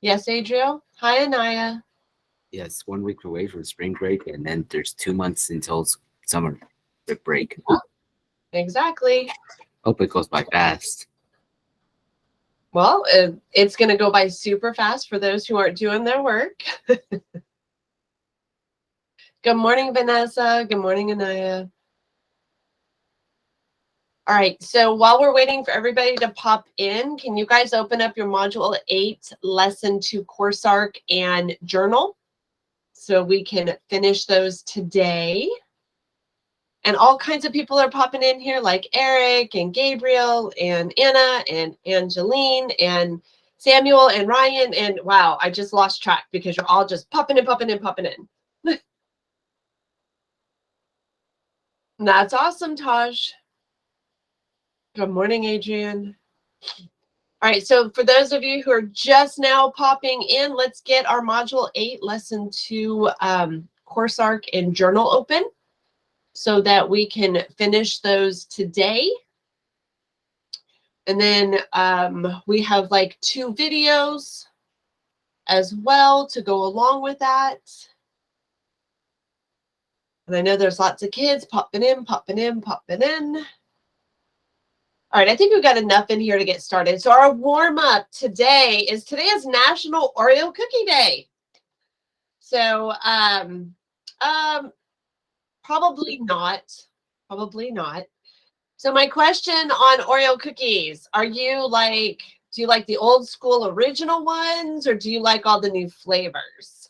Yes, Adriel. Hi, Anaya. Yes, 1 week away from spring break, and then there's 2 months until summer break. Exactly. Hope it goes by fast. Well, it's going to go by super fast for those who aren't doing their work. Good morning, Vanessa. Good morning, Anaya. All right, so while we're waiting for everybody to pop in, can you guys open up your Module 8, Lesson 2 Course Arc and Journal so we can finish those today? And all kinds of people are popping in here, like Eric and Gabriel and Anna and Angeline and Samuel and Ryan. And wow, I just lost track because you're all just popping in, popping in, popping in. That's awesome, Taj. Good morning, Adrian. All right, so for those of you who are just now popping in, let's get our Module 8, Lesson 2 Course Arc and Journal open so that we can finish those today. And then we have like 2 videos as well to go along with that. And I know there's lots of kids popping in, popping in, popping in. All right, I think we've got enough in here to get started. So our warm-up today is National Oreo Cookie Day. So probably not. Probably not. So my question on Oreo cookies, do you like the old school original ones, or do you like all the new flavors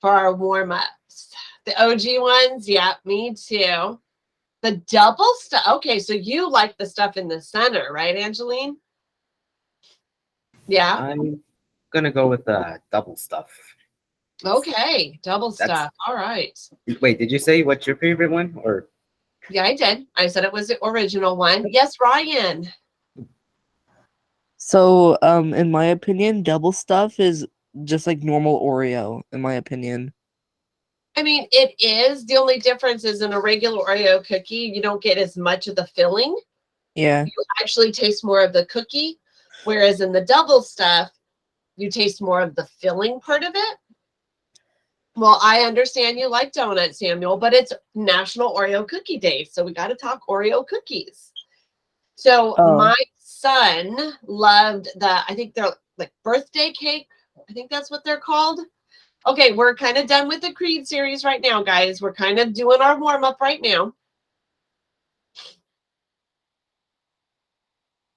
for our warm-ups? The OG ones? Yeah, me too. The double stuff. Okay, so you like the stuff in the center, right, Angeline? Yeah. I'm gonna go with the double stuff. Okay, double stuff. All right. Wait, did you say what's your favorite one? Or Yeah, I did. I said it was the original one. Yes, Ryan. So, in my opinion, double stuff is just like normal Oreo, in my opinion. I mean, it is. The only difference is in a regular Oreo cookie, you don't get as much of the filling. Yeah. You actually taste more of the cookie, whereas in the double stuff, you taste more of the filling part of it. Well, I understand you like donuts, Samuel, but it's National Oreo Cookie Day, so we got to talk Oreo cookies. So my son loved I think they're like birthday cake. I think that's what they're called. Okay, we're kind of done with the Creed series right now, guys. We're kind of doing our warm-up right now.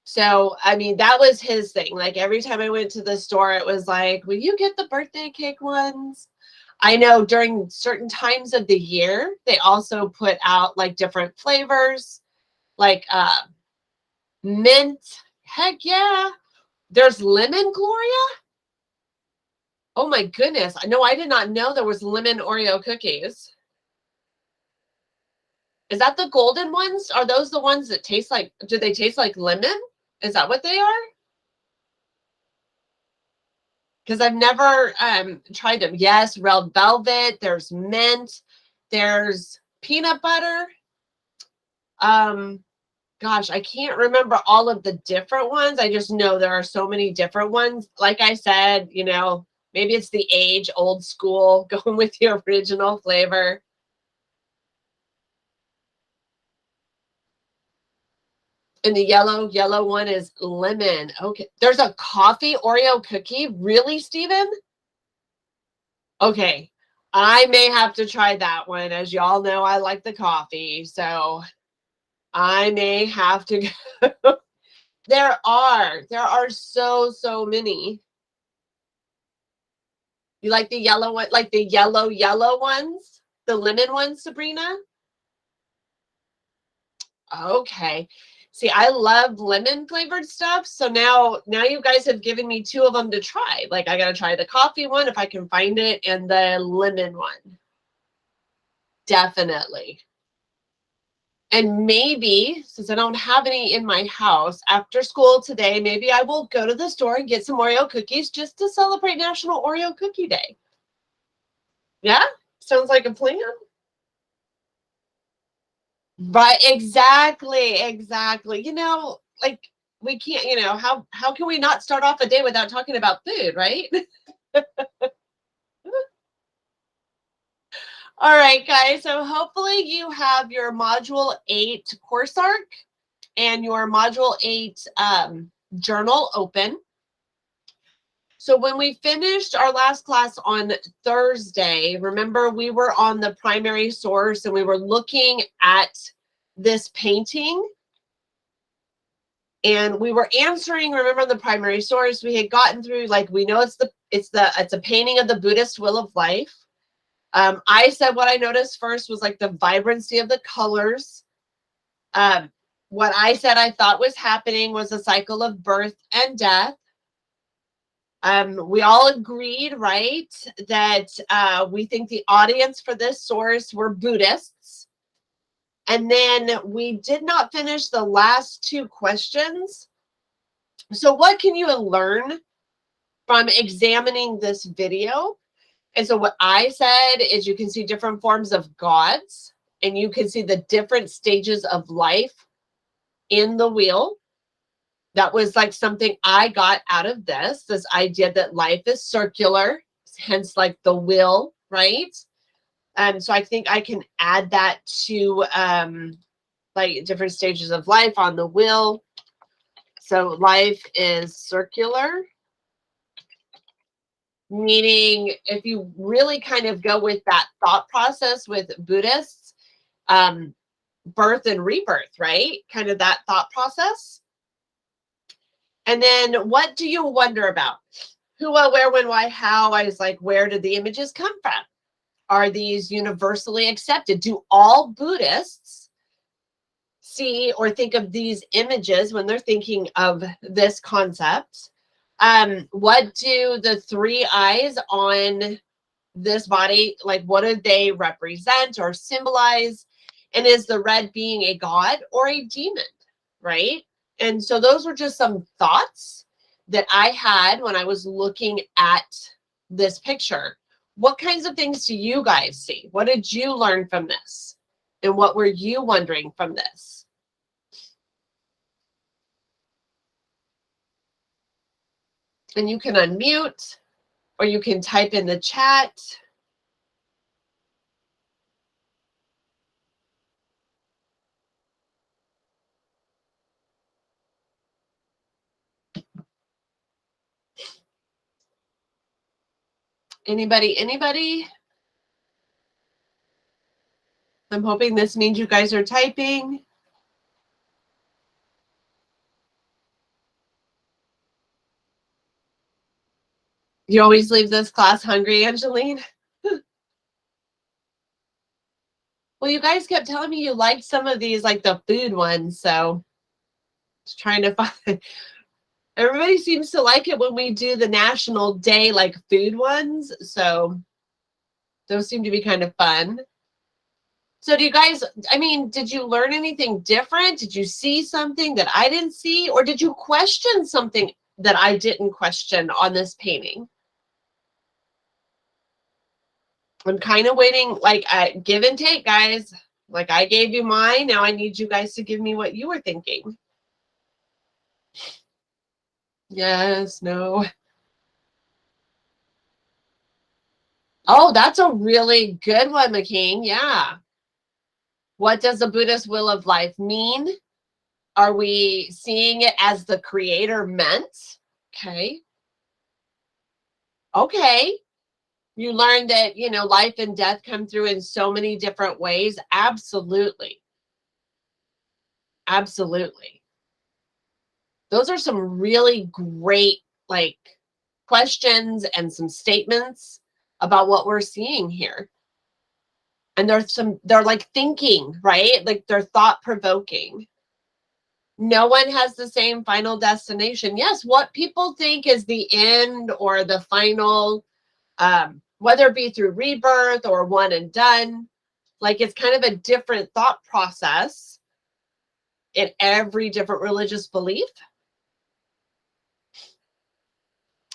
So, I mean, that was his thing. Like every time I went to the store, it was like, will you get the birthday cake ones? I know during certain times of the year, they also put out like different flavors, like mint. Heck yeah. There's lemon Gloria. Oh my goodness. No, I did not know there was lemon Oreo cookies. Is that the golden ones? Are those the ones that taste like, do they taste like lemon? Is that what they are? Because I've never tried them. Yes, red velvet. There's mint. There's peanut butter. Gosh, I can't remember all of the different ones. I just know there are so many different ones. Like I said, you know, maybe it's the age, old school, going with the original flavor. And the yellow one is lemon. Okay. There's a coffee Oreo cookie. Really, Steven? Okay. I may have to try that one. As y'all know, I like the coffee. So I may have to go. There are so many. You like the yellow one, like the yellow ones? The lemon ones, Sabrina? Okay. See, I love lemon flavored stuff. So now you guys have given me 2 of them to try. Like I got to try the coffee one if I can find it and the lemon one. Definitely. And maybe, since I don't have any in my house, after school today, maybe I will go to the store and get some Oreo cookies just to celebrate National Oreo Cookie Day. Yeah? Sounds like a plan. Right, exactly. You know, like we can't, you know, how can we not start off a day without talking about food, right? All right, guys. So hopefully you have your Module 8 course arc and your Module 8 journal open. So when we finished our last class on Thursday, remember we were on the primary source and we were looking at this painting and we were answering, remember the primary source, we had gotten through, like, we know it's a painting of the Buddhist will of life. I said what I noticed first was like the vibrancy of the colors. What I said I thought was happening was a cycle of birth and death. We all agreed, right, that we think the audience for this source were Buddhists. And then we did not finish the last two questions. So what can you learn from examining this video? And so what I said is you can see different forms of gods, and you can see the different stages of life in the wheel. That was like something I got out of this idea that life is circular, hence like the wheel, right? So I think I can add that to like different stages of life on the wheel. So life is circular, meaning if you really kind of go with that thought process with Buddhists, birth and rebirth, right? Kind of that thought process. And then what do you wonder about? Who, what, where, when, why, how? I was like, where did the images come from? Are these universally accepted? Do all Buddhists see or think of these images when they're thinking of this concept? What do the three eyes on this body, like what do they represent or symbolize? And is the red being a god or a demon, right? And so those were just some thoughts that I had when I was looking at this picture. What kinds of things do you guys see? What did you learn from this? And what were you wondering from this? And you can unmute or you can type in the chat. Anybody? I'm hoping this means you guys are typing. You always leave this class hungry, Angeline. Well, you guys kept telling me you liked some of these, like the food ones, so just trying to find. Everybody seems to like it when we do the National Day, like food ones, so those seem to be kind of fun. So do you guys, I mean, did you learn anything different? Did you see something that I didn't see? Or did you question something that I didn't question on this painting? I'm kind of waiting, like, give and take, guys. Like, I gave you mine. Now I need you guys to give me what you were thinking. Yes, no. Oh, that's a really good one, McKean. Yeah. What does the Buddhist will of life mean? Are we seeing it as the creator meant? Okay. Okay. You learned that, you know, life and death come through in so many different ways. Absolutely. Absolutely. Those are some really great, like, questions and some statements about what we're seeing here. And they're like thinking, right? Like they're thought provoking. No one has the same final destination. Yes, what people think is the end or the final, whether it be through rebirth or one and done, like it's kind of a different thought process in every different religious belief.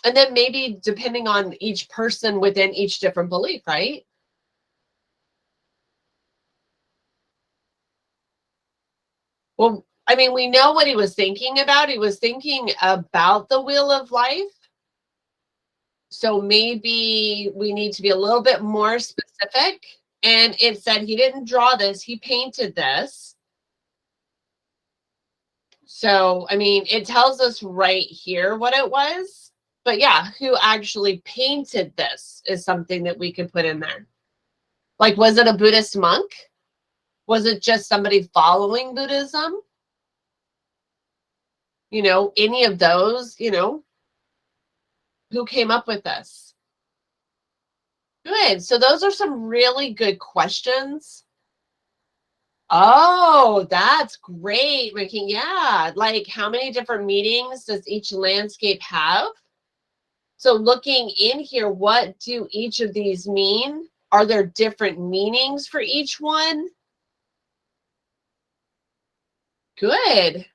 And then maybe depending on each person within each different belief, right? Well, I mean, we know what he was thinking about. He was thinking about the wheel of life. So maybe we need to be a little bit more specific. And it said he didn't draw this, he painted this. So, I mean, it tells us right here what it was. But yeah, who actually painted this is something that we could put in there. Like, was it a Buddhist monk? Was it just somebody following Buddhism? You know, any of those, you know, who came up with this? Good. So those are some really good questions. Oh, that's great, Ricky. Yeah. Like, how many different meanings does each landscape have? So looking in here, what do each of these mean? Are there different meanings for each one? Good.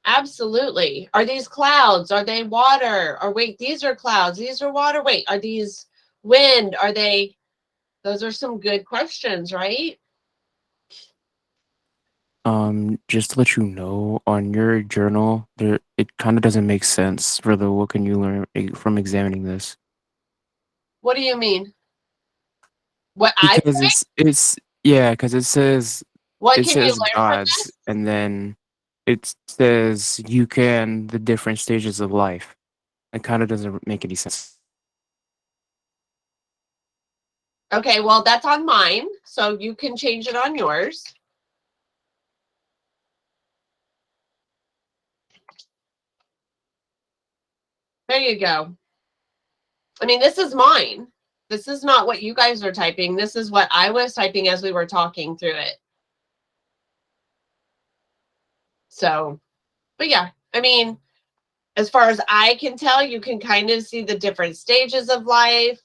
Absolutely. Are these clouds? Are they water? Or wait, these are clouds. These are water. Wait, are these wind? Are they? Those are some good questions, right? Just to let you know, on your journal, there it kind of doesn't make sense for the what can you learn from examining this. What do you mean? What I Because it's yeah, because what it can you says learn from gods, this? and then it says you can the different stages of life. It kind of doesn't make any sense. Okay, well, that's on mine, so you can change it on yours. There you go. I mean, this is mine. This is not what you guys are typing. This is what I was typing as we were talking through it. So, but yeah, I mean, as far as I can tell, you can kind of see the different stages of life.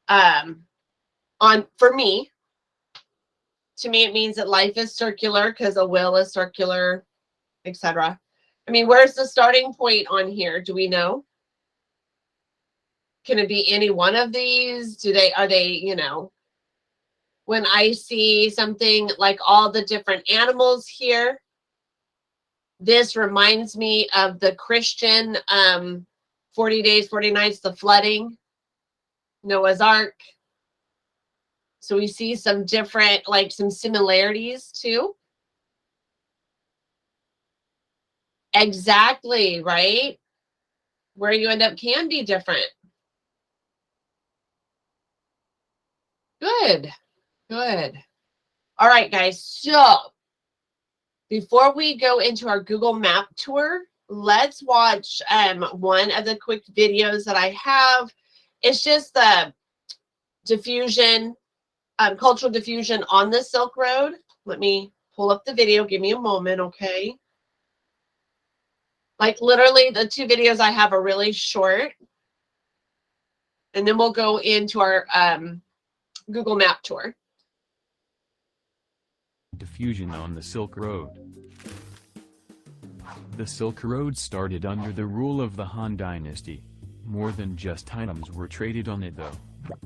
For me, to me, it means that life is circular because a wheel is circular, etc. I mean, where's the starting point on here? Do we know? Can it be any one of these? Are they, you know, when I see something like all the different animals here, this reminds me of the Christian 40 days, 40 nights, the flooding, Noah's Ark. So we see some different, like some similarities too. Exactly, right? Where you end up can be different. Good, good. All right, guys. So before we go into our Google Map tour, let's watch one of the quick videos that I have. It's just the diffusion, cultural diffusion on the Silk Road. Let me pull up the video. Give me a moment, okay? Like literally the two videos I have are really short. And then we'll go into our Google Map tour. Diffusion on the Silk Road. The Silk Road started under the rule of the Han Dynasty. More than just items were traded on it though.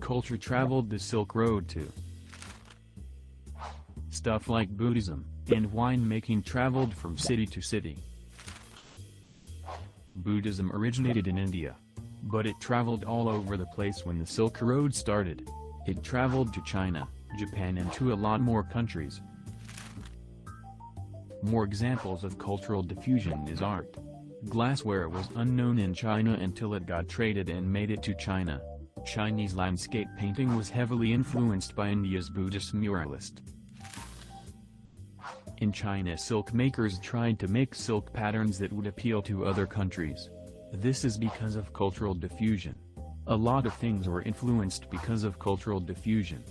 Culture traveled the Silk Road too. Stuff like Buddhism and winemaking traveled from city to city. Buddhism originated in India, but it traveled all over the place when the Silk Road started. It traveled to China, Japan and to a lot more countries. More examples of cultural diffusion is art. Glassware was unknown in China until it got traded and made it to China. Chinese landscape painting was heavily influenced by India's Buddhist muralist. In China, silk makers tried to make silk patterns that would appeal to other countries. This is because of cultural diffusion. A lot of things were influenced because of cultural diffusion.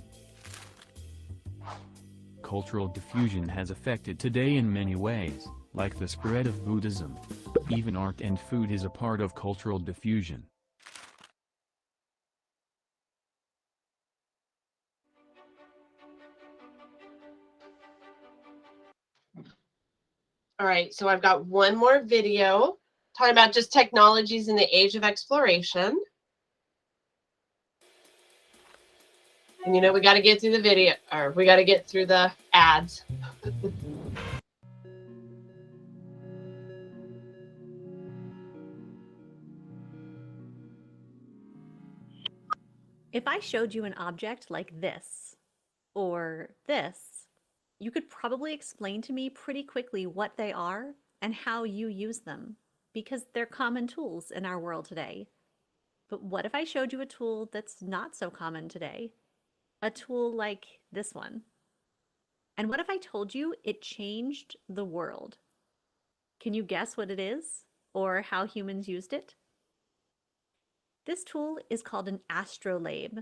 Cultural diffusion has affected today in many ways, like the spread of Buddhism. Even art and food is a part of cultural diffusion. All right, so I've got one more video talking about just technologies in the age of exploration. And you know, we got to get through the video, or we got to get through the ads. If I showed you an object like this, or this, you could probably explain to me pretty quickly what they are and how you use them, because they're common tools in our world today. But what if I showed you a tool that's not so common today? A tool like this one. And what if I told you it changed the world? Can you guess what it is or how humans used it? This tool is called an astrolabe,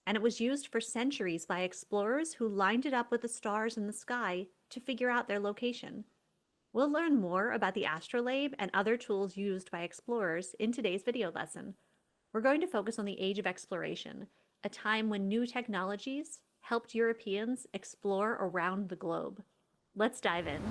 and it was used for centuries by explorers who lined it up with the stars in the sky to figure out their location. We'll learn more about the astrolabe and other tools used by explorers in today's video lesson. We're going to focus on the Age of Exploration, a time when new technologies helped Europeans explore around the globe. Let's dive in.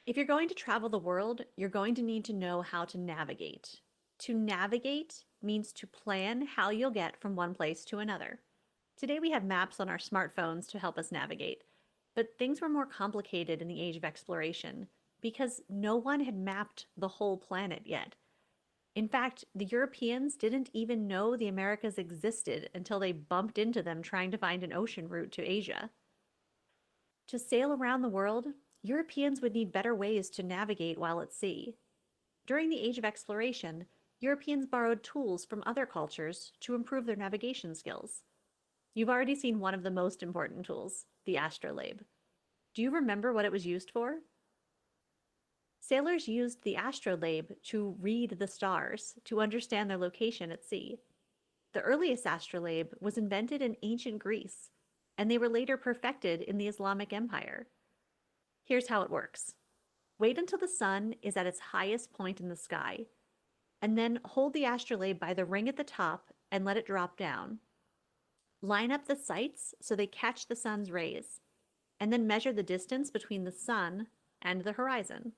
If you're going to travel the world, you're going to need to know how to navigate. To navigate means to plan how you'll get from one place to another. Today we have maps on our smartphones to help us navigate, but things were more complicated in the Age of Exploration because no one had mapped the whole planet yet. In fact, the Europeans didn't even know the Americas existed until they bumped into them trying to find an ocean route to Asia. To sail around the world, Europeans would need better ways to navigate while at sea. During the Age of Exploration, Europeans borrowed tools from other cultures to improve their navigation skills. You've already seen one of the most important tools, the astrolabe. Do you remember what it was used for? Sailors used the astrolabe to read the stars to understand their location at sea. The earliest astrolabe was invented in ancient Greece, and they were later perfected in the Islamic Empire. Here's how it works. Wait until the sun is at its highest point in the sky, and then hold the astrolabe by the ring at the top and let it drop down. Line up the sights so they catch the sun's rays, and then measure the distance between the sun and the horizon.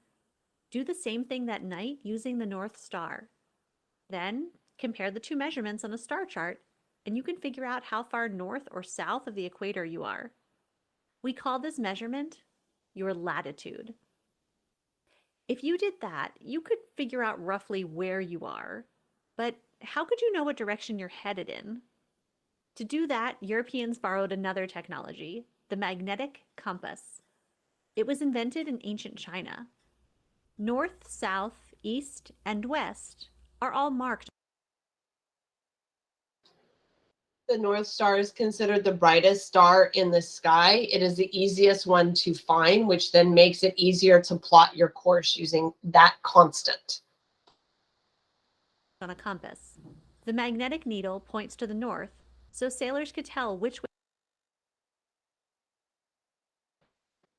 Do the same thing that night using the North Star. Then compare the two measurements on a star chart, and you can figure out how far north or south of the equator you are. We call this measurement your latitude. If you did that, you could figure out roughly where you are, but how could you know what direction you're headed in? To do that, Europeans borrowed another technology, the magnetic compass. It was invented in ancient China. North, south, east, and west are all marked. The North Star is considered the brightest star in the sky. It is the easiest one to find, which then makes it easier to plot your course using that constant. On a compass. The magnetic needle points to the north, so sailors could tell which way.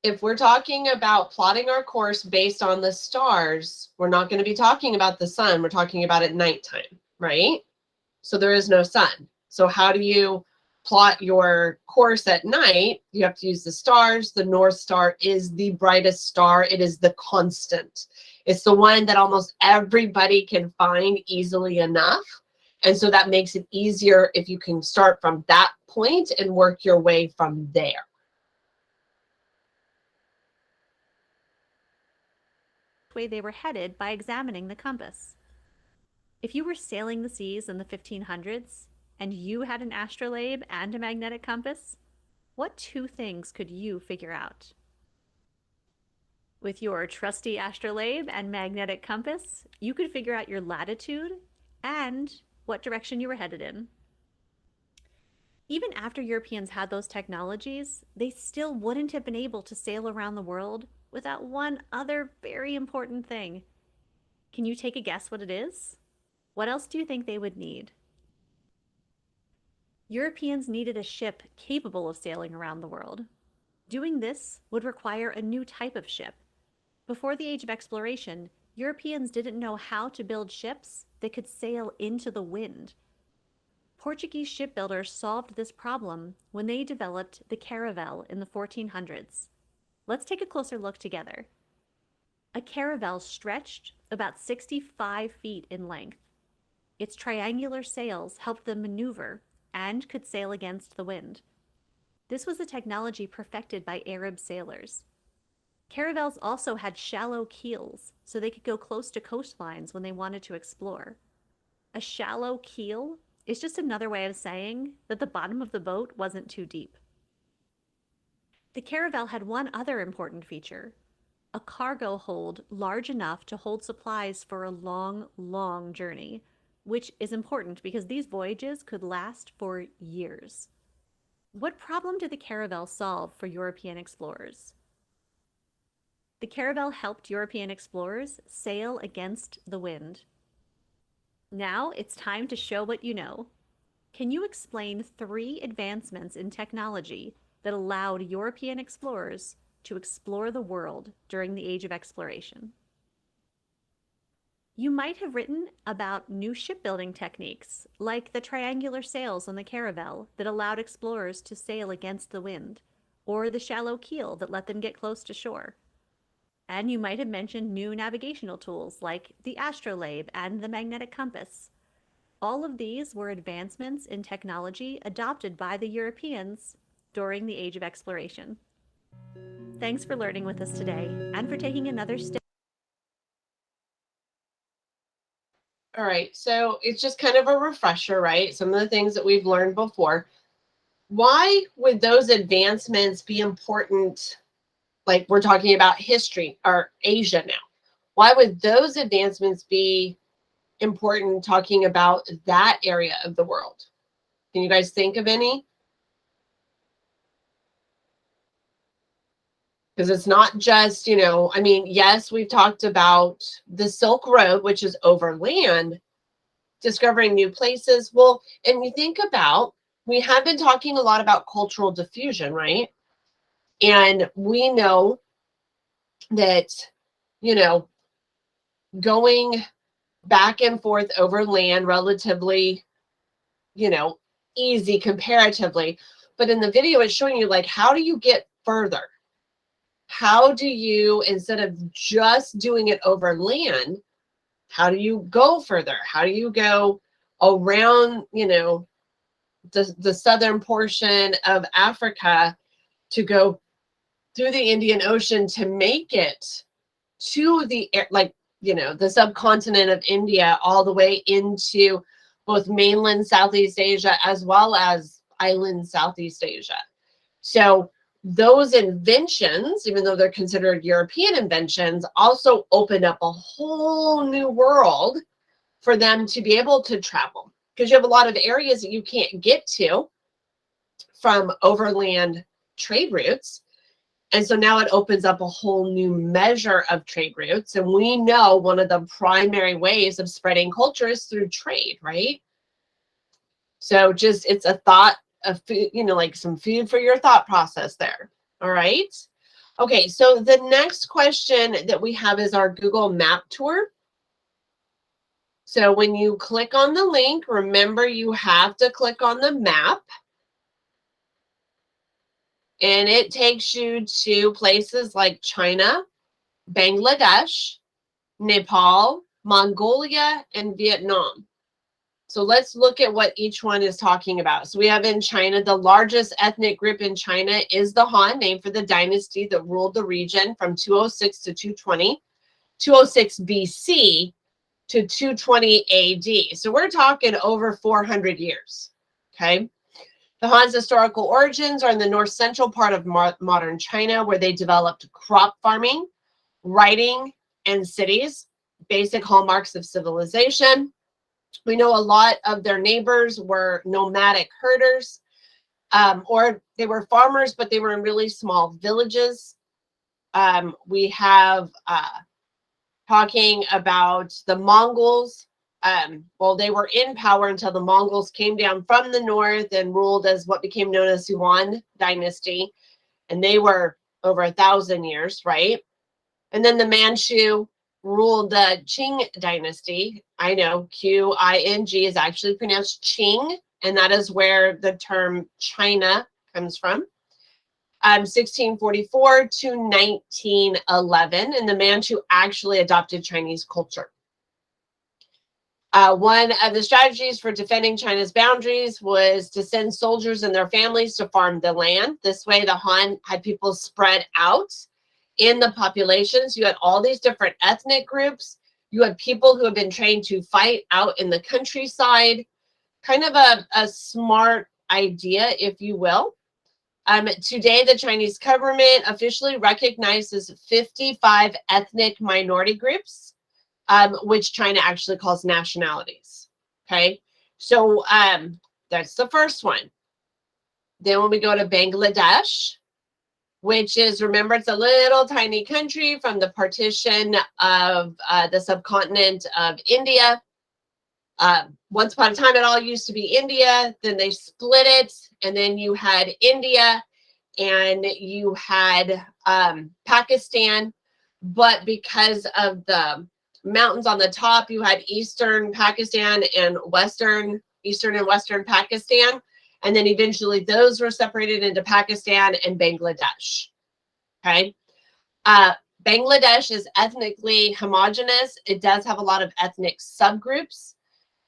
If we're talking about plotting our course based on the stars, we're not going to be talking about the sun. We're talking about at nighttime, right? So there is no sun. So how do you plot your course at night? You have to use the stars. The North Star is the brightest star. It is the constant. It's the one that almost everybody can find easily enough. And so that makes it easier if you can start from that point and work your way from there. Way they were headed by examining the compass. If you were sailing the seas in the 1500s and you had an astrolabe and a magnetic compass, what two things could you figure out? With your trusty astrolabe and magnetic compass, you could figure out your latitude and what direction you were headed in. Even after Europeans had those technologies, they still wouldn't have been able to sail around the world without one other very important thing. Can you take a guess what it is? What else do you think they would need? Europeans needed a ship capable of sailing around the world. Doing this would require a new type of ship. Before the Age of Exploration, Europeans didn't know how to build ships that could sail into the wind. Portuguese shipbuilders solved this problem when they developed the caravel in the 1400s. Let's take a closer look together. A caravel stretched about 65 feet in length. Its triangular sails helped them maneuver and could sail against the wind. This was a technology perfected by Arab sailors. Caravels also had shallow keels, so they could go close to coastlines when they wanted to explore. A shallow keel is just another way of saying that the bottom of the boat wasn't too deep. The caravel had one other important feature: a cargo hold large enough to hold supplies for a long, long journey, which is important because these voyages could last for years. What problem did the caravel solve for European explorers? The caravel helped European explorers sail against the wind. Now it's time to show what you know. Can you explain 3 advancements in technology that allowed European explorers to explore the world during the Age of Exploration? You might have written about new shipbuilding techniques, like the triangular sails on the caravel that allowed explorers to sail against the wind, or the shallow keel that let them get close to shore. And you might have mentioned new navigational tools like the astrolabe and the magnetic compass. All of these were advancements in technology adopted by the Europeans during the Age of Exploration. Thanks for learning with us today and for taking another step. All right, so it's just kind of a refresher, right? Some of the things that we've learned before. Why would those advancements be important? Like we're talking about history or Asia now. Why would those advancements be important talking about that area of the world? Can you guys think of any? Because it's not just, I mean, yes, we've talked about the Silk Road, which is overland, discovering new places. Well, and you think about, we have been talking a lot about cultural diffusion, right? And we know that, going back and forth over land relatively, easy comparatively. But in the video, it's showing you like, how do you get further? How do you, instead of just doing it over land, how do you go further? How do you go around, the southern portion of Africa to go through the Indian Ocean to make it to the, the subcontinent of India, all the way into both mainland Southeast Asia as well as island Southeast Asia. So those inventions, even though they're considered European inventions, also opened up a whole new world for them to be able to travel, because you have a lot of areas that you can't get to from overland trade routes. And so now it opens up a whole new measure of trade routes. And we know one of the primary ways of spreading culture is through trade, right? So just, it's a thought of, like some food for your thought process there. All right. Okay. So the next question that we have is our Google Map tour. So when you click on the link, remember you have to click on the map. And it takes you to places like China, Bangladesh, Nepal, Mongolia, and Vietnam. So let's look at what each one is talking about. So we have in China, the largest ethnic group in China is the Han, named for the dynasty that ruled the region from 206 to 220, 206 BC to 220 AD. So we're talking over 400 years, okay? The Han's historical origins are in the north central part of modern China, where they developed crop farming, writing, and cities, basic hallmarks of civilization. We know a lot of their neighbors were nomadic herders, or they were farmers, but they were in really small villages. We have talking about the Mongols. Well, they were in power until the Mongols came down from the north and ruled as what became known as Yuan dynasty. And they were over 1,000 years, right? And then the Manchu ruled the Qing dynasty. I know Qing is actually pronounced Qing, and that is where the term China comes from. 1644 to 1911, and the Manchu actually adopted Chinese culture. One of the strategies for defending China's boundaries was to send soldiers and their families to farm the land. This way, the Han had people spread out in the populations. You had all these different ethnic groups. You had people who had been trained to fight out in the countryside, kind of a smart idea, if you will. Today, the Chinese government officially recognizes 55 ethnic minority groups, which China actually calls nationalities. Okay, so that's the first one. Then when we go to Bangladesh, which is, remember, it's a little tiny country from the partition of the subcontinent of India. Once upon a time, it all used to be India. Then they split it, and then you had India, and you had Pakistan. But because of the mountains on the top, you had eastern Pakistan and eastern and western Pakistan. And then eventually those were separated into Pakistan and Bangladesh. Okay. Bangladesh is ethnically homogenous. It does have a lot of ethnic subgroups.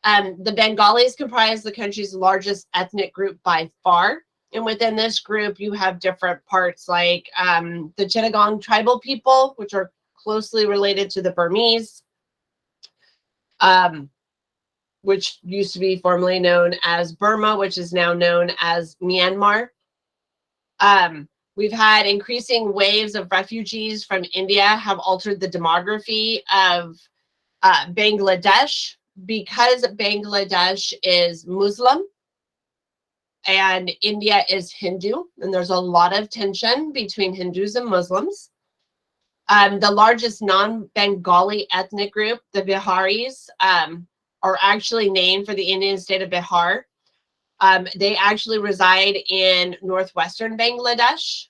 The Bengalis comprise the country's largest ethnic group by far. And within this group, you have different parts like the Chittagong tribal people, which are closely related to the Burmese, which used to be formerly known as Burma, which is now known as Myanmar. We've had increasing waves of refugees from India have altered the demography of Bangladesh, because Bangladesh is Muslim and India is Hindu, and there's a lot of tension between Hindus and Muslims. The largest non-Bengali ethnic group, the Biharis, are actually named for the Indian state of Bihar. They actually reside in northwestern Bangladesh.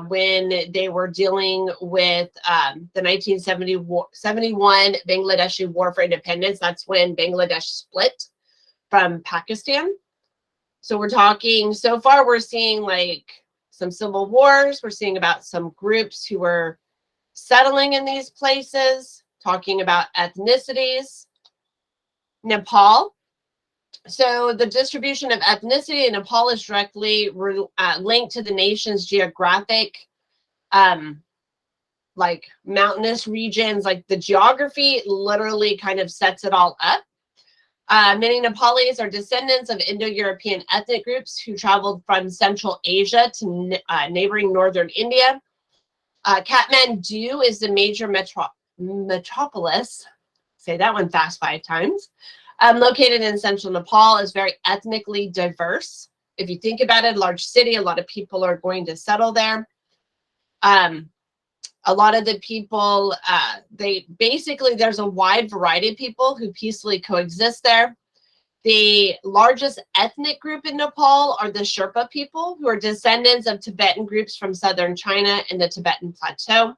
When they were dealing with the 1971 Bangladeshi War for Independence, that's when Bangladesh split from Pakistan. So we're talking, so far we're seeing like some civil wars. We're seeing about some groups who were settling in these places, talking about ethnicities. Nepal. So the distribution of ethnicity in Nepal is directly linked to the nation's geographic, like mountainous regions. Like the geography literally kind of sets it all up. Many Nepalis are descendants of Indo-European ethnic groups who traveled from Central Asia to neighboring northern India. Kathmandu is the major metropolis. Say that one fast 5 times. Located in central Nepal, is very ethnically diverse. If you think about it, a large city, a lot of people are going to settle there. A lot of the people, there's a wide variety of people who peacefully coexist there. The largest ethnic group in Nepal are the Sherpa people, who are descendants of Tibetan groups from southern China and the Tibetan Plateau.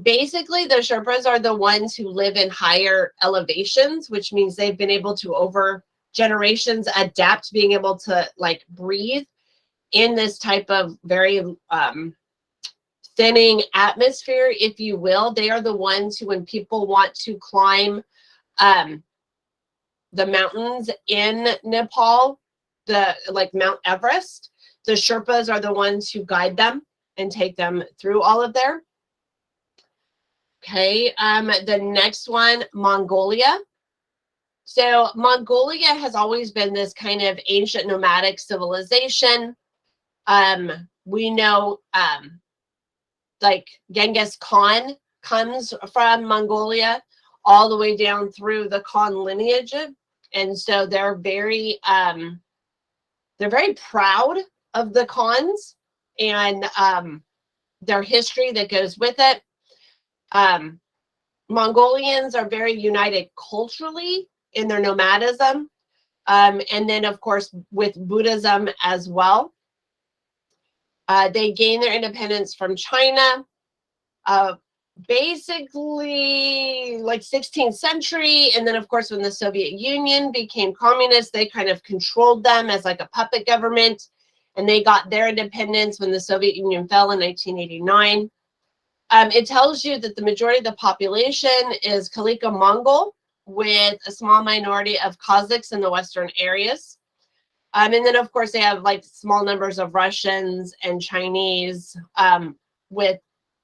Basically, the Sherpas are the ones who live in higher elevations, which means they've been able to, over generations, adapt to being able to like breathe in this type of very thinning atmosphere, if you will. They are the ones who, when people want to climb the mountains in Nepal, like Mount Everest, the Sherpas are the ones who guide them and take them through all of there. Okay, the next one, Mongolia. So Mongolia has always been this kind of ancient nomadic civilization. We know like Genghis Khan comes from Mongolia all the way down through the Khan lineage. And so they're very proud of the Khans and their history that goes with it. Mongolians are very united culturally in their nomadism, and then of course with Buddhism as well. They gained their independence from China basically like 16th century, and then of course when the Soviet Union became communist, they kind of controlled them as like a puppet government, and they got their independence when the Soviet Union fell in 1989. It tells you that the majority of the population is Kalika Mongol, with a small minority of Kazakhs in the western areas. And then, of course, they have like small numbers of Russians and Chinese, with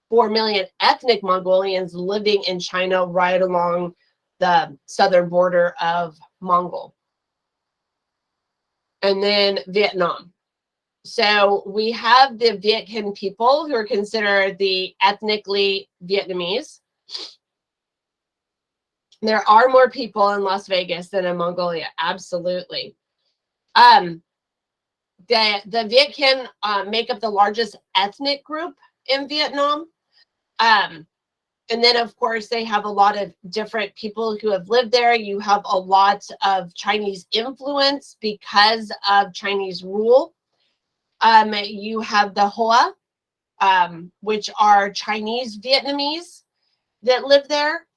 4 million ethnic Mongolians living in China right along the southern border of Mongol. and then Vietnam. So we have the Viet Kinh people who are considered the ethnically Vietnamese. There are more people in Las Vegas than in Mongolia, absolutely. The Viet Kinh make up the largest ethnic group in Vietnam. And then, of course, they have a lot of different people who have lived there. You have a lot of Chinese influence because of Chinese rule. You have the Hoa, which are Chinese Vietnamese that live there.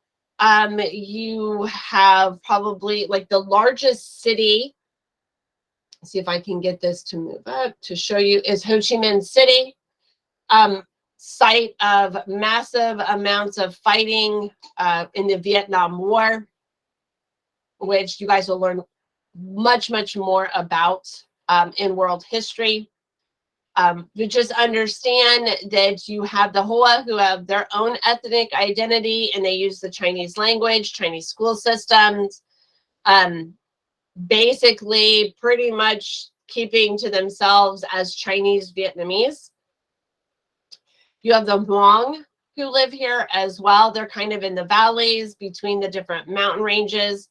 You have probably like the largest city. Let's see if I can get this to move up to show you, is Ho Chi Minh City. Site of massive amounts of fighting in the Vietnam War, which you guys will learn much, much more about in world history. You just understand that you have the Hoa who have their own ethnic identity and they use the Chinese language, Chinese school systems, basically pretty much keeping to themselves as Chinese Vietnamese. You have the Hmong who live here as well. They're kind of in the valleys between the different mountain ranges.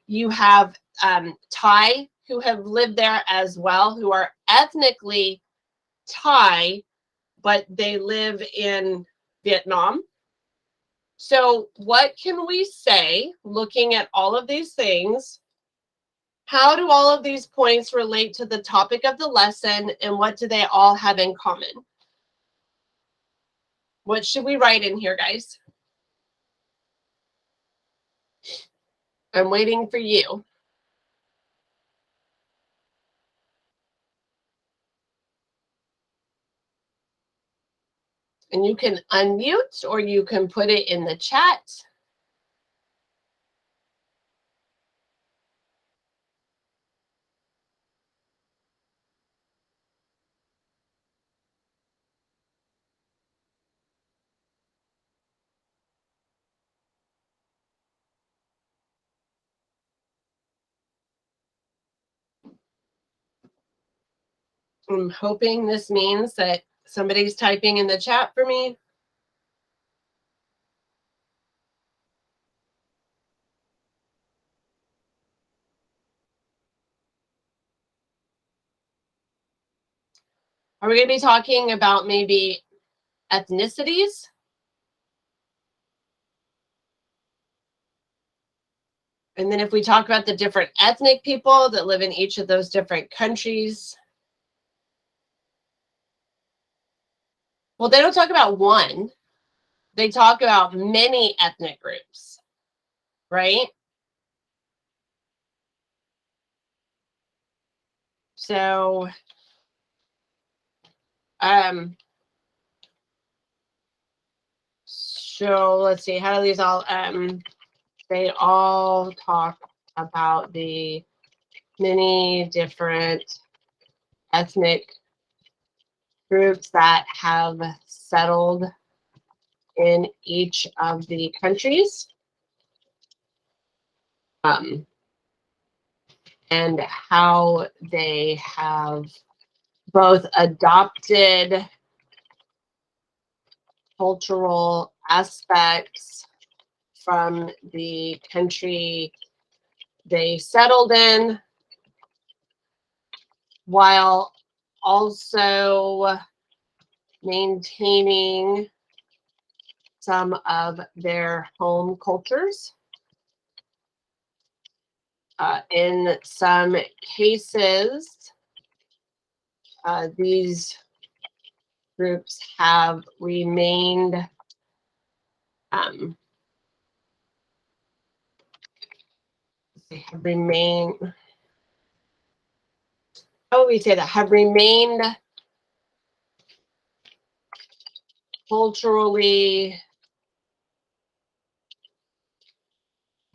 You have Thai who have lived there as well, who are ethnically Thai, but they live in Vietnam. So what can we say, looking at all of these things? How do all of these points relate to the topic of the lesson, and what do they all have in common? What should we write in here, guys? I'm waiting for you. And you can unmute or you can put it in the chat. I'm hoping this means that somebody's typing in the chat for me. Are we going to be talking about maybe ethnicities? And then if we talk about the different ethnic people that live in each of those different countries. Well, they don't talk about one. They talk about many ethnic groups, right? So, so let's see, how do these all, they all talk about the many different ethnic groups that have settled in each of the countries. And how they have both adopted cultural aspects from the country they settled in, while also maintaining some of their home cultures. In some cases, these groups have remained how would we say that, have remained culturally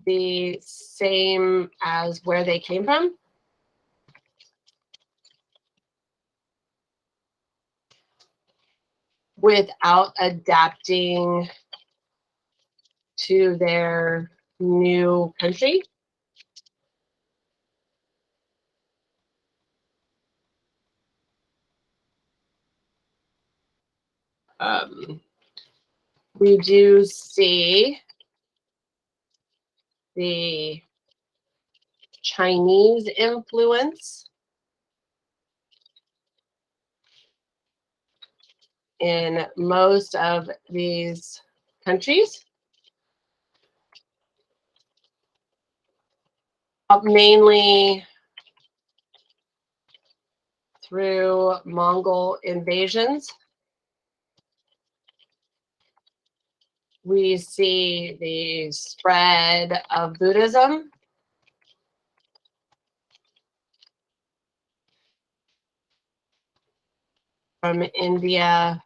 the same as where they came from. Without adapting to their new country. We do see the Chinese influence in most of these countries, mainly through Mongol invasions. We see the spread of Buddhism. From India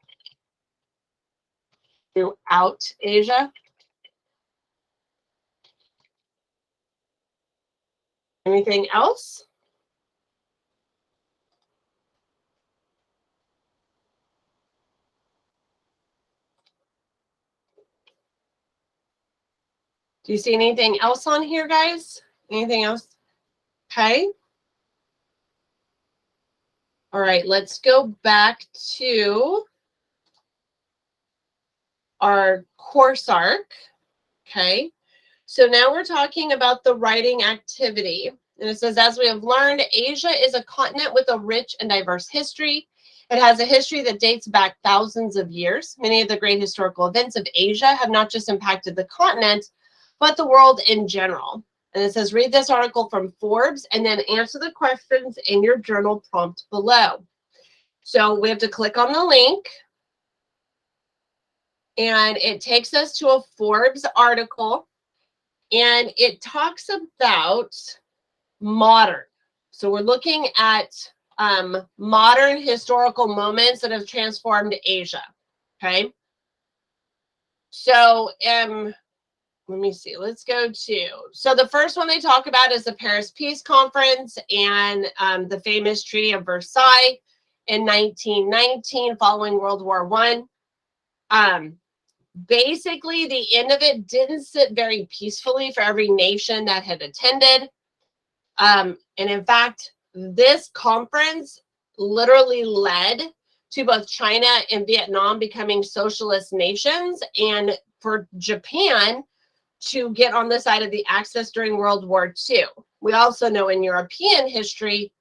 throughout Asia. Anything else? Do you see anything else on here, guys? Anything else? Okay. All right, let's go back to our course arc. Okay. So now we're talking about the writing activity. And it says, as we have learned, Asia is a continent with a rich and diverse history. It has a history that dates back thousands of years. Many of the great historical events of Asia have not just impacted the continent, but the world in general. And it says, read this article from Forbes and then answer the questions in your journal prompt below. So we have to click on the link. And it takes us to a Forbes article. And it talks about modern. So we're looking at modern historical moments that have transformed Asia. Okay. So let me see. Let's go to. So the first one they talk about is the Paris Peace Conference and the famous Treaty of Versailles in 1919, following World War I. Basically, the end of it didn't sit very peacefully for every nation that had attended. And in fact, this conference literally led to both China and Vietnam becoming socialist nations, and for Japan to get on the side of the Axis during World War II. We also know in European history,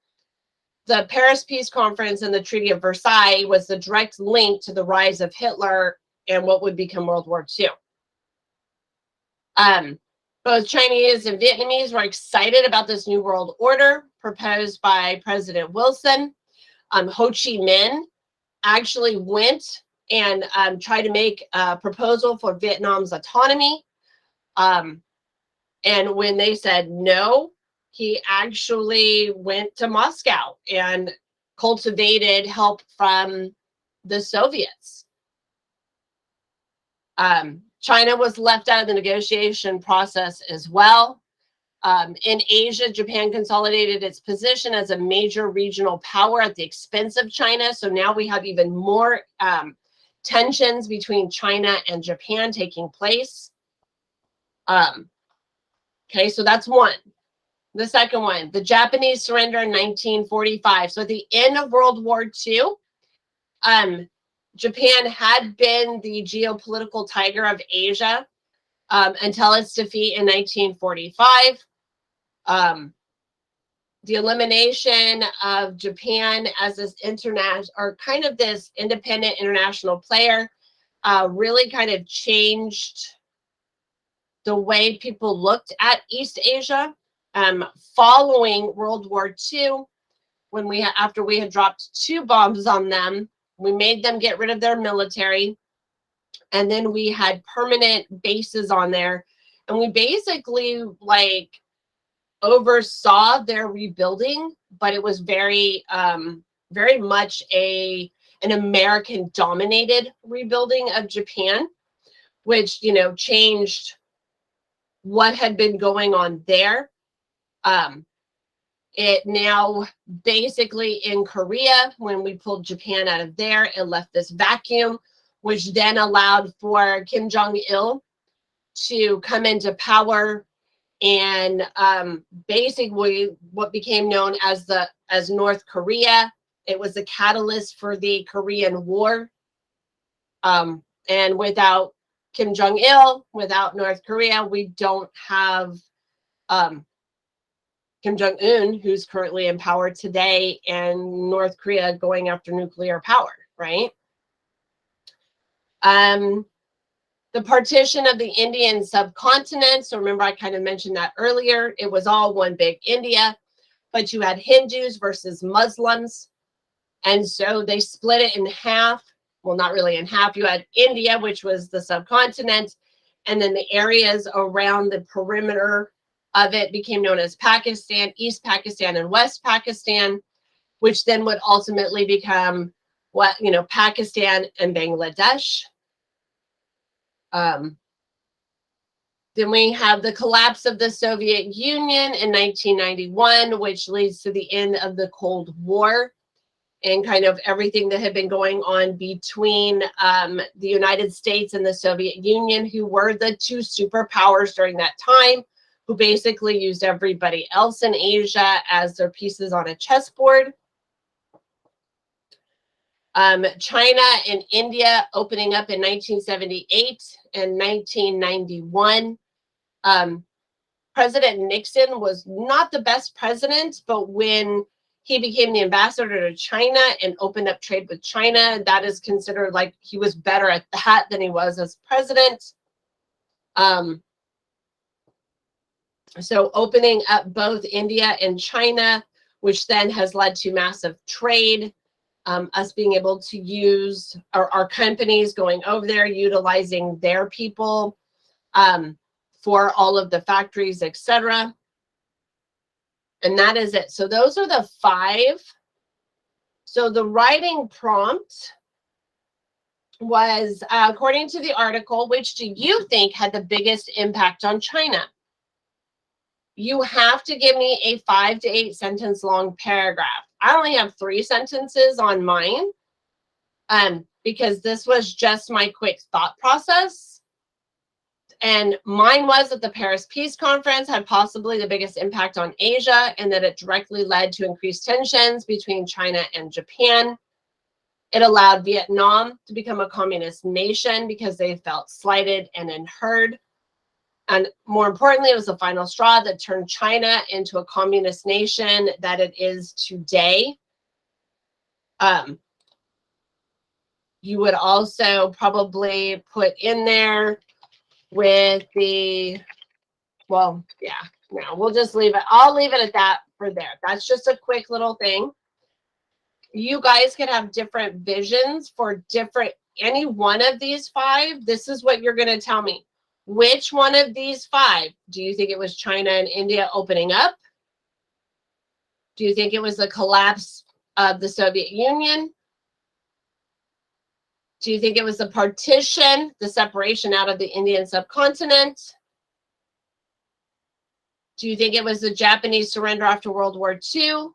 the Paris Peace Conference and the Treaty of Versailles was the direct link to the rise of Hitler and what would become World War II. Both Chinese and Vietnamese were excited about this new world order proposed by President Wilson. Ho Chi Minh actually went and tried to make a proposal for Vietnam's autonomy. And when they said no, he actually went to Moscow and cultivated help from the Soviets. China was left out of the negotiation process as well. In Asia, Japan consolidated its position as a major regional power at the expense of China. So now we have even more tensions between China and Japan taking place. Okay, so that's one. The second one, the Japanese surrender in 1945. So at the end of World War II, Japan had been the geopolitical tiger of Asia until its defeat in 1945. The elimination of Japan as this international, or kind of this independent international player, really kind of changed the way people looked at East Asia. Following World War II, when after we had dropped 2 bombs on them, we made them get rid of their military, and then we had permanent bases on there, and we basically like oversaw their rebuilding, but it was very very much an American dominated rebuilding of Japan, which changed what had been going on there. It now basically in Korea, when we pulled Japan out of there, it left this vacuum, which then allowed for Kim Jong-il to come into power, and basically what became known as North Korea. It was the catalyst for the Korean War. And without Kim Jong-il, without North Korea, we don't have Kim Jong-un, who's currently in power today, and North Korea going after nuclear power, right? The partition of the Indian subcontinent. So remember, I kind of mentioned that earlier. It was all one big India, but you had Hindus versus Muslims. And so they split it in half. Well, not really in half. You had India, which was the subcontinent, and then the areas around the perimeter of it became known as Pakistan, East Pakistan, and West Pakistan, which then would ultimately become what, Pakistan and Bangladesh. Then we have the collapse of the Soviet Union in 1991, which leads to the end of the Cold War and kind of everything that had been going on between the United States and the Soviet Union, who were the two superpowers during that time, who basically used everybody else in Asia as their pieces on a chessboard. China and India opening up in 1978 and 1991. President Nixon was not the best president, but when he became the ambassador to China and opened up trade with China, that is considered like he was better at that than he was as president. So opening up both India and China, which then has led to massive trade, us being able to use our companies going over there, utilizing their people for all of the factories, etc. And that is it. So those are the 5. So the writing prompt was, according to the article, which do you think had the biggest impact on China? You have to give me a 5 to 8 sentence long paragraph. I only have 3 sentences on mine because this was just my quick thought process. And mine was that the Paris Peace Conference had possibly the biggest impact on Asia and that it directly led to increased tensions between China and Japan. It allowed Vietnam to become a communist nation because they felt slighted and unheard. And more importantly, it was the final straw that turned China into a communist nation that it is today. You would also probably put in there with the, well, yeah, no, we'll just leave it. I'll leave it at that for there. That's just a quick little thing. You guys can have different visions for any one of these 5. This is what you're going to tell me. Which one of these 5? Do you think it was China and India opening up? Do you think it was the collapse of the Soviet Union? Do you think it was the partition, the separation out of the Indian subcontinent? Do you think it was the Japanese surrender after World War II?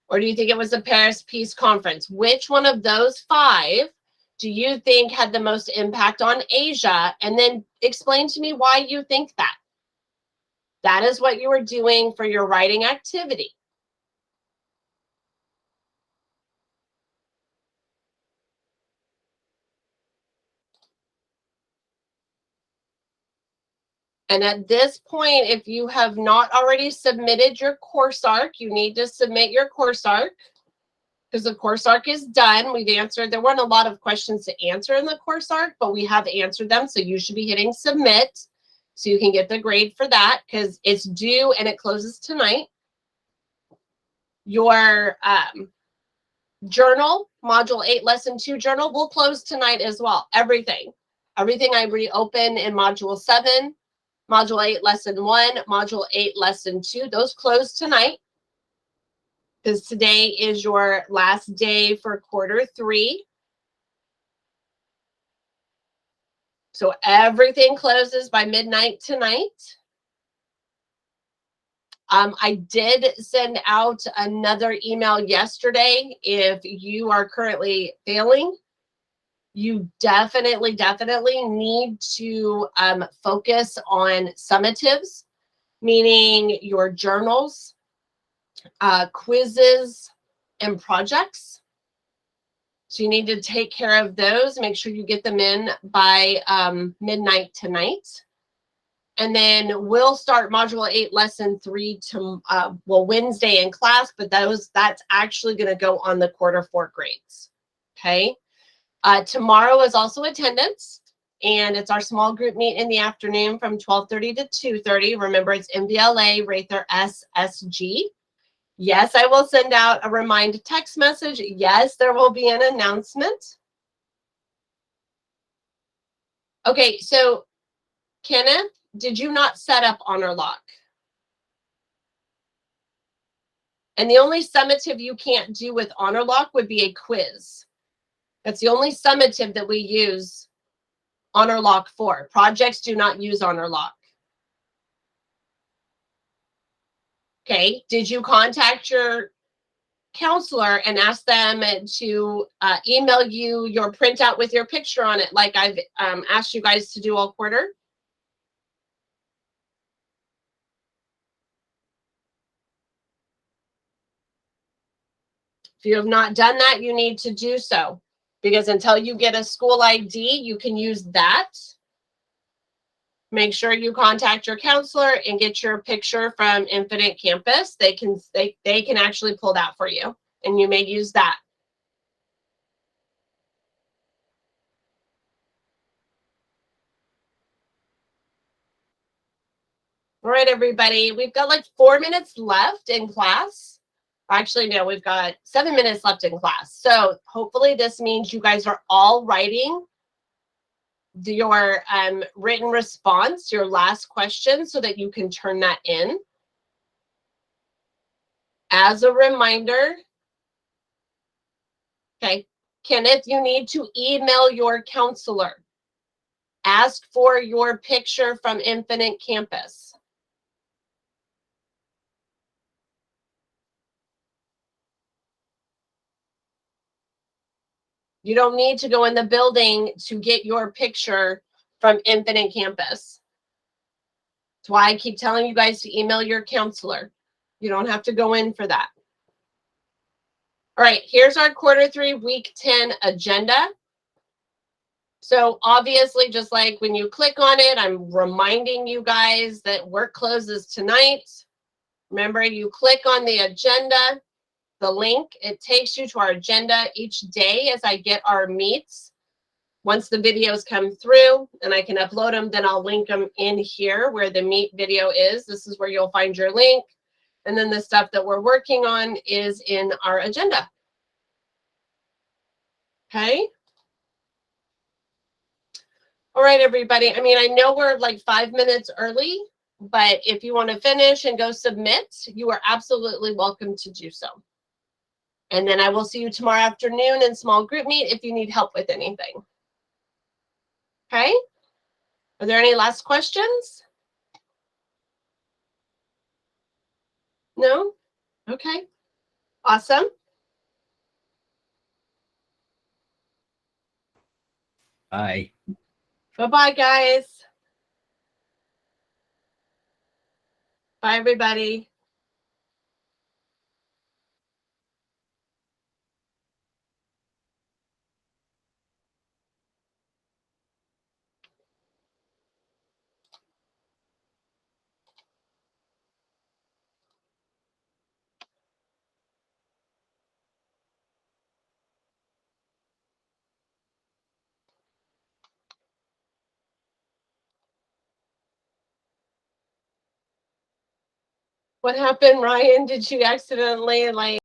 Or do you think it was the Paris Peace Conference? Which one of those 5 do you think had the most impact on Asia? And then explain to me why you think that. That is what you were doing for your writing activity. And at this point, if you have not already submitted your course arc, you need to submit your course arc because the course arc is done. We've answered, there weren't a lot of questions to answer in the course arc, but we have answered them. So you should be hitting submit so you can get the grade for that because it's due and it closes tonight. Your journal, Module 8, Lesson 2 journal will close tonight as well. Everything I reopen in Module 7, Module 8, Lesson 1, Module 8, Lesson 2, those close tonight because today is your last day for quarter 3. So everything closes by midnight tonight. I did send out another email yesterday. If you are currently failing, you definitely need to focus on summatives, meaning your journals, quizzes, and projects. So you need to take care of those. Make sure you get them in by midnight tonight. And then we'll start Module 8, Lesson 3 to Wednesday in class, but that's actually going to go on the quarter 4 grades. Okay. Tomorrow is also attendance, and it's our small group meet in the afternoon from 12:30 to 2:30. Remember, it's MBLA, Rather SSG. Yes, I will send out a remind text message. Yes, there will be an announcement. Okay, so Kenneth, did you not set up Honor Lock? And the only summative you can't do with Honor Lock would be a quiz. That's the only summative that we use Honor Lock for. Projects do not use Honor Lock. Okay, did you contact your counselor and ask them to email you your printout with your picture on it, like I've asked you guys to do all quarter? If you have not done that, you need to do so, because until you get a school ID, you can use that. Make sure you contact your counselor and get your picture from Infinite Campus. They can actually pull that for you, and you may use that. All right, everybody, we've got like 4 minutes left in class. Actually, no, we've got 7 minutes left in class. So hopefully this means you guys are all writing your written response, your last question, so that you can turn that in. As a reminder, okay, Kenneth, you need to email your counselor. Ask for your picture from Infinite Campus. You don't need to go in the building to get your picture from Infinite Campus. That's why I keep telling you guys to email your counselor. You don't have to go in for that. All right, here's our quarter 3, week 10 agenda. So obviously, just like when you click on it, I'm reminding you guys that work closes tonight. Remember, you click on the agenda, the link, it takes you to our agenda each day as I get our meets. Once the videos come through and I can upload them, then I'll link them in here where the meet video is. This is where you'll find your link. And then the stuff that we're working on is in our agenda. Okay. All right, everybody. I mean, I know we're like 5 minutes early, but if you want to finish and go submit, you are absolutely welcome to do so. And then I will see you tomorrow afternoon in small group meet if you need help with anything. Okay. Are there any last questions? No? Okay. Awesome. Bye. Bye-bye, guys. Bye, everybody. What happened, Ryan? Did you accidentally like